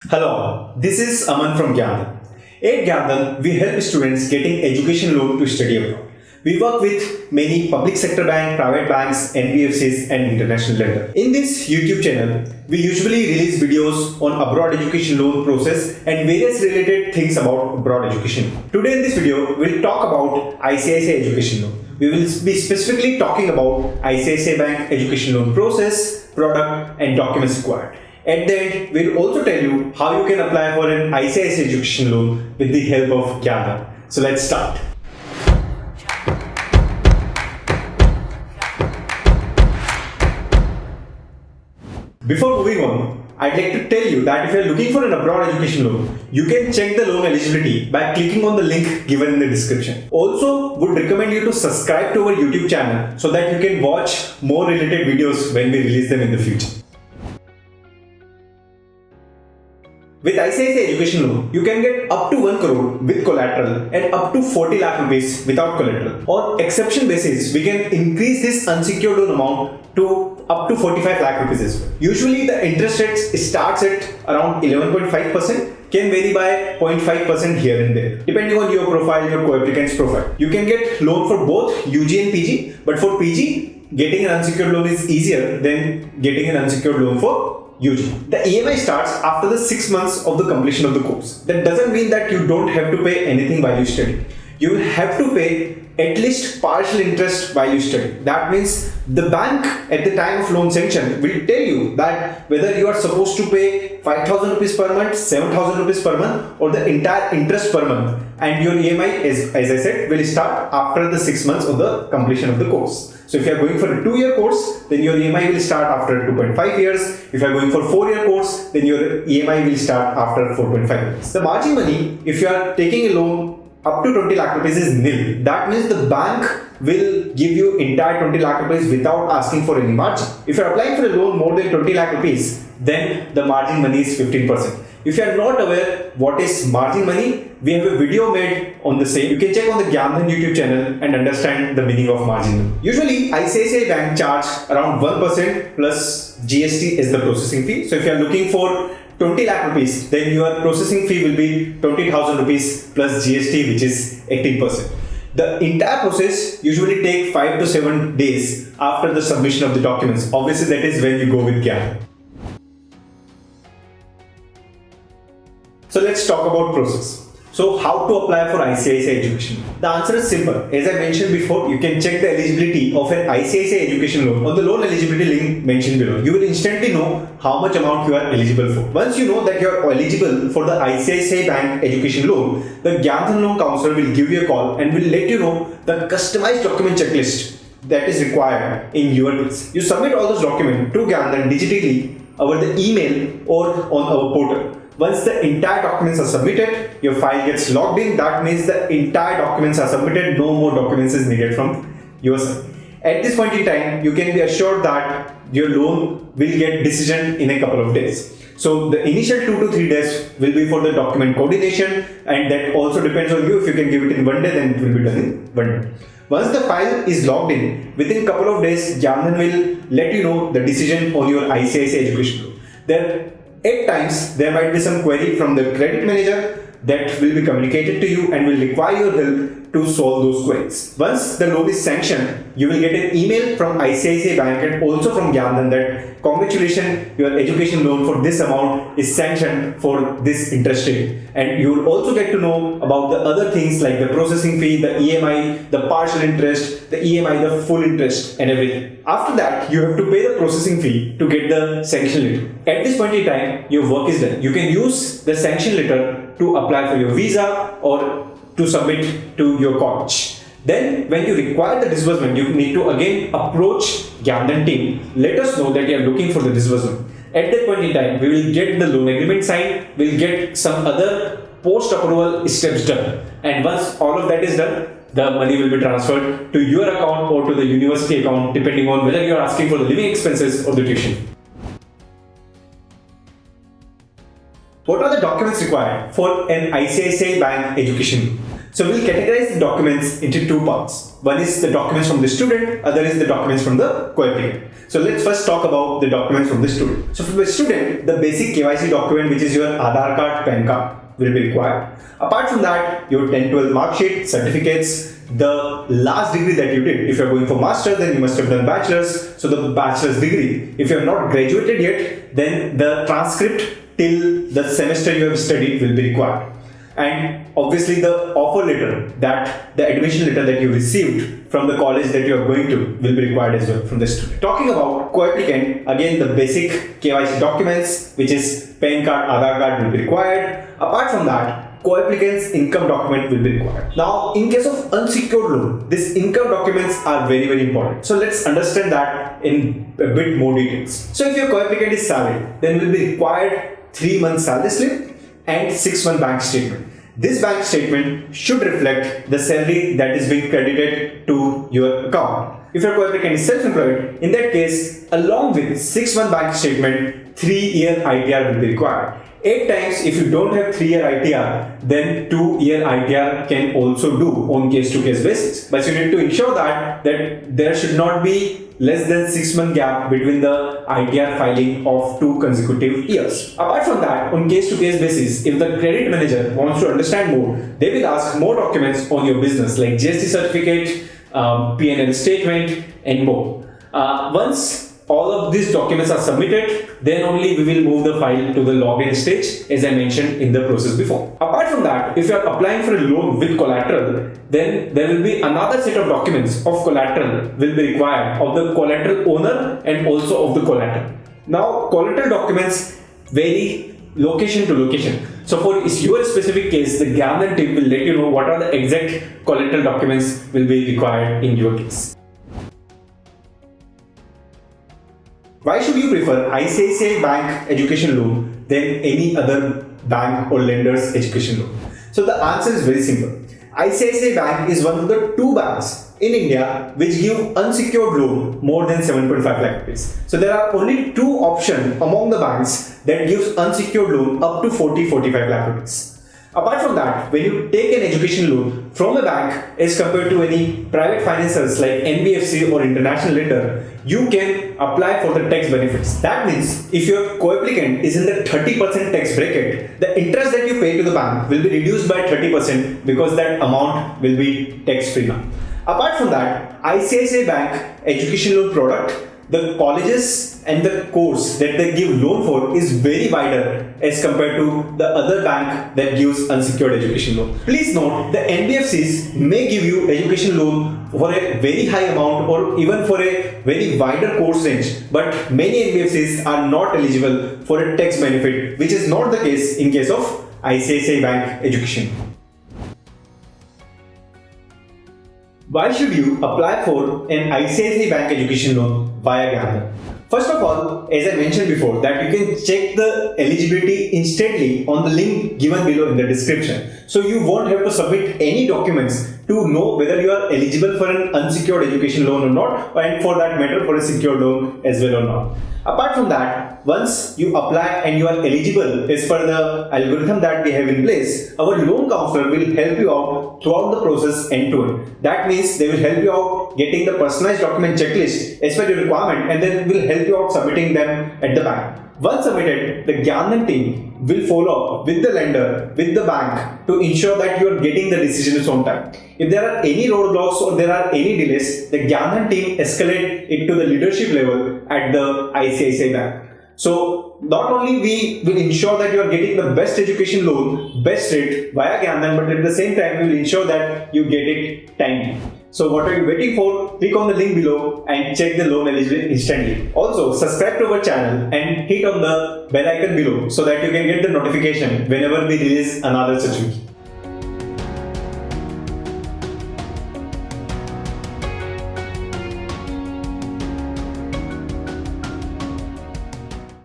Hello, this is Aman from Gyandan. At Gyandan, we help students getting education loan to study abroad. We work with many public sector banks, private banks, NBFCs and international lenders. In this YouTube channel, we usually release videos on abroad education loan process and various related things about abroad education. Today in this video, we'll talk about ICICI education loan. We will be specifically talking about ICICI Bank education loan process, product and documents required. At the end, we'll also tell you how you can apply for an ICICI education loan with the help of Gyandan. So let's start. Before moving on, I'd like to tell you that if you're looking for an abroad education loan, you can check the loan eligibility by clicking on the link given in the description. Also, would recommend you to subscribe to our YouTube channel so that you can watch more related videos when we release them in the future. With ICICI education loan, you can get up to 1 crore with collateral and up to 40 lakh rupees without collateral. On exception basis, we can increase this unsecured loan amount to up to 45 lakh rupees as well. Usually the interest rates starts at around 11.5%, can vary by 0.5% here and there, depending on your profile, your co-applicant's profile. You can get loan for both UG and PG, but for PG, getting an unsecured loan is easier than getting an unsecured loan for UG. The EMI starts after the 6 months of the completion of the course. That doesn't mean that you don't have to pay anything while you study. You will have to pay at least partial interest while you study. That means the bank at the time of loan sanction will tell you that whether you are supposed to pay 5,000 rupees per month, 7,000 rupees per month or the entire interest per month, and your EMI as I said will start after the 6 months of the completion of the course. So if you are going for a 2-year course, then your EMI will start after 2.5 years. If you are going for a 4-year course, then your EMI will start after 4.5 years. The margin money, if you are taking a loan up to 20 lakh rupees is nil. That means the bank will give you entire 20 lakh rupees without asking for any margin. If you are applying for a loan more than 20 lakh rupees, then the margin money is 15%. If you are not aware what is margin money, we have a video made on the same. You can check on the Gyandan YouTube channel and understand the meaning of margin money. Usually, ICICI Bank charge around 1% plus GST as the processing fee. So if you are looking for 20 lakh rupees, then your processing fee will be 20,000 rupees plus GST, which is 18%. The entire process usually takes 5 to 7 days after the submission of the documents. Obviously, that is when you go with Gyandan. So let's talk about process. So how to apply for ICICI education? The answer is simple. As I mentioned before, you can check the eligibility of an ICICI education loan on the loan eligibility link mentioned below. You will instantly know how much amount you are eligible for. Once you know that you are eligible for the ICICI Bank education loan, the Gyandan loan counselor will give you a call and will let you know the customized document checklist that is required in your case. You submit all those documents to Gyandan digitally over the email or on our portal. Once the entire documents are submitted, your file gets logged in. That means the entire documents are submitted. No more documents is needed from your side. At this point in time, you can be assured that your loan will get decision in a couple of days. So the initial 2 to 3 days will be for the document coordination, and that also depends on you. If you can give it in 1 day, then it will be done in 1 day. Once the file is logged in, within a couple of days, Gyandan will let you know the decision on your ICICI education loan. At times, there might be some query from the credit manager that will be communicated to you and will require your help to solve those queries. Once the loan is sanctioned, you will get an email from ICICI Bank and also from Gyandan that congratulations, your education loan for this amount is sanctioned for this interest rate. And you will also get to know about the other things like the processing fee, the EMI, the partial interest, the EMI, the full interest and everything. After that, you have to pay the processing fee to get the sanction letter. At this point in time, your work is done. You can use the sanction letter to apply for your visa or to submit to your college. Then when you require the disbursement, you need to again approach Gyandan team. Let us know that you are looking for the disbursement. At that point in time, we will get the loan agreement signed, we will get some other post-approval steps done. And once all of that is done, the money will be transferred to your account or to the university account, depending on whether you are asking for the living expenses or the tuition. What are the documents required for an ICICI Bank education? So we'll categorize the documents into two parts. One is the documents from the student, other is the documents from the co-applicant. So let's first talk about the documents from the student. So from the student, the basic KYC document, which is your Aadhaar card, PAN card, will be required. Apart from that, your 10-12 mark sheet, certificates, the last degree that you did. If you're going for master's, then you must have done bachelor's. So the bachelor's degree. If you have not graduated yet, then the transcript till the semester you have studied will be required. And obviously the offer letter, that the admission letter that you received from the college that you are going to, will be required as well from the student. Talking about co-applicant, again the basic KYC documents, which is PAN card, Aadhaar card, will be required. Apart from that, co-applicant's income document will be required. Now, in case of unsecured loan, these income documents are very, very important. So let's understand that in a bit more details. So if your co-applicant is salaried, then will be required 3 months salary slip and 6-month bank statement. This bank statement should reflect the salary that is being credited to your account. If your co-applicant is self-employed, in that case, along with 6-month bank statement, 3-year ITR will be required. 8 times, if you don't have 3-year ITR, then 2-year ITR can also do on case-to-case basis. But you need to ensure that there should not be less than 6-month gap between the ITR filing of 2 consecutive years. Apart from that, on case-to-case basis, if the credit manager wants to understand more, they will ask more documents on your business like GST certificate, P&L statement, and more. Once all of these documents are submitted, then only we will move the file to the login stage, as I mentioned in the process before. Apart from that, if you are applying for a loan with collateral, then there will be another set of documents of collateral will be required of the collateral owner and also of the collateral. Now, collateral documents vary location to location. So for your specific case, the Gyanendra team will let you know what are the exact collateral documents will be required in your case. Why should you prefer ICICI Bank education loan than any other bank or lender's education loan? So the answer is very simple. ICICI Bank is one of the 2 banks in India which give unsecured loan more than 7.5 lakh rupees. So there are only 2 options among the banks that gives unsecured loan up to 40-45 lakh rupees. Apart from that, when you take an education loan from a bank as compared to any private financiers like NBFC or international lender, you can apply for the tax benefits. That means if your co-applicant is in the 30% tax bracket, the interest that you pay to the bank will be reduced by 30% because that amount will be tax free now. Apart from that, ICICI Bank education loan product, the colleges and the course that they give loan for is very wider as compared to the other bank that gives unsecured education loan. Please note, the NBFCs may give you education loan for a very high amount or even for a very wider course range, but many NBFCs are not eligible for a tax benefit, which is not the case in case of ICICI Bank education. Why should you apply for an ICICI Bank education loan via Gyanendra? First of all, as I mentioned before, that you can check the eligibility instantly on the link given below in the description. So you won't have to submit any documents to know whether you are eligible for an unsecured education loan or not, and for that matter for a secured loan as well or not. Apart from that, once you apply and you are eligible as per the algorithm that we have in place, our loan counselor will help you out throughout the process end to end. That means they will help you out getting the personalized document checklist as per your requirement, and then will help you out submitting them at the bank. Once submitted, the Gyanendra team will follow up with the lender, with the bank to ensure that you are getting the decisions on time. If there are any roadblocks or there are any delays, the Gyanendra team escalate it to the leadership level at the ICICI Bank. So not only we will ensure that you are getting the best education loan, best rate via Gyanendra, but at the same time we will ensure that you get it timely. So what are you waiting for? Click on the link below and check the loan eligibility instantly. Also, subscribe to our channel and hit on the bell icon below so that you can get the notification whenever we release another such video.